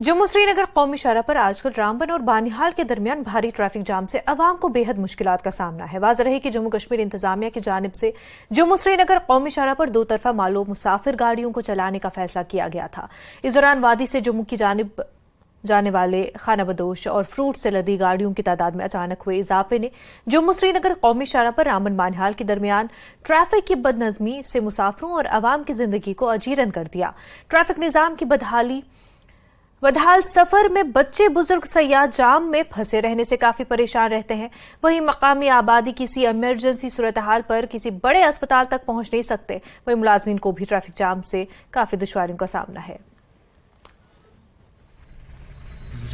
जम्मू श्रीनगर कौमी शाहराह पर आजकल रामबन और बानिहाल के दरमियान भारी ट्रैफिक जाम से अवाम को बेहद मुश्किलात का सामना है। वाज़ेह है कि जम्मू कश्मीर इंतजामिया की जानिब से जम्मू श्रीनगर कौमी शाहराह पर दो तरफा मालो मुसाफिर गाड़ियों को चलाने का फैसला किया गया था। इस दौरान वादी से जम्मू की जानिब जाने वाले खाना बदोश और फ्रूट से लदी गाड़ियों की तादाद में अचानक हुए इजाफे ने जम्मू श्रीनगर कौमी शाहराह पर रामबन बानिहाल के दरमियान ट्रैफिक की बदनज़मी से मुसाफिरों और अवाम की जिंदगी को अजीरन कर दिया। ट्रैफिक निजाम की बदहाल सफर में बच्चे बुजुर्ग सयाह जाम में फंसे रहने से काफी परेशान रहते हैं। वहीं मकामी आबादी किसी इमरजेंसी सूरत हाल पर किसी बड़े अस्पताल तक पहुंच नहीं सकते। वहीं मुलाजमीन को भी ट्रैफिक जाम से काफी दुश्वारियों का सामना है।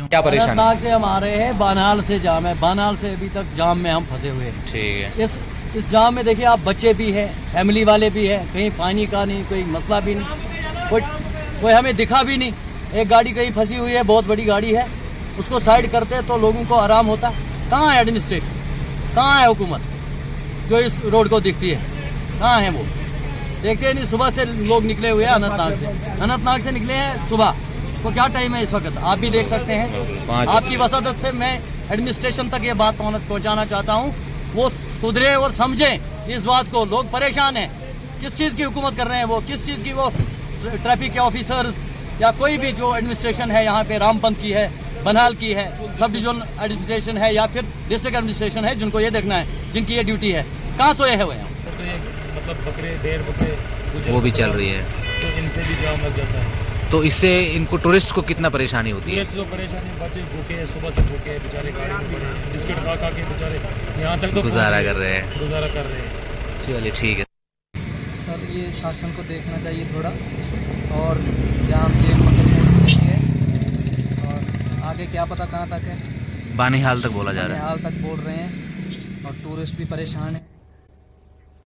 क्या परेशानी से हम आ रहे हैं, बानिहाल से जाम है, बानिहाल से अभी तक जाम में हम फंसे हुए हैं। ठीक है। इस जाम में देखिए आप बच्चे भी हैं, फैमिली वाले भी हैं, कहीं पानी का नहीं, कोई मसला भी नहीं, कोई हमें दिखा भी नहीं। एक गाड़ी कहीं फंसी हुई है, बहुत बड़ी गाड़ी है, उसको साइड करते तो लोगों को आराम होता। कहाँ है एडमिनिस्ट्रेशन, कहाँ है हुकूमत जो इस रोड को दिखती है, कहाँ है वो? देखते नहीं। सुबह से लोग निकले हुए हैं अनंतनाग से निकले हैं सुबह। तो क्या टाइम है इस वक्त, आप भी देख सकते हैं। आपकी वसादत से मैं एडमिनिस्ट्रेशन तक ये बात पहुंचाना चाहता हूँ, वो सुधरे और समझें इस बात को। लोग परेशान हैं, किस चीज़ की हुकूमत कर रहे हैं वो, किस चीज़ की वो ट्रैफिक के ऑफिसर्स या कोई भी जो एडमिनिस्ट्रेशन है यहाँ पे रामबन की है, बानिहाल की है, सब डिविजनल एडमिनिस्ट्रेशन है या फिर डिस्ट्रिक्ट एडमिनिस्ट्रेशन है, जिनको ये देखना है, जिनकी ये ड्यूटी है, कहाँ सोए है वो यहाँ? तो ये मतलब बकरे देर बकरे वो भी चल रही है, तो इनसे भी जाम लग जाता है। तो इससे इनको टूरिस्ट को कितना परेशानी होती है? तो परेशानी, बच्चे भूखे हैं, सुबह से भूखे हैं बेचारे, गाड़ी में पड़े हैं, बिस्किट खा के बेचारे यहाँ तक तो गुजारा कर रहे हैं। चलिए ठीक है सर, ये शासन को देखना चाहिए थोड़ा, और जाम ये मतलब है, और आगे क्या पता कहाँ तक है। बानिहाल तक बोला जा रहा है, बानिहाल तक बोल रहे हैं, और टूरिस्ट भी परेशान है।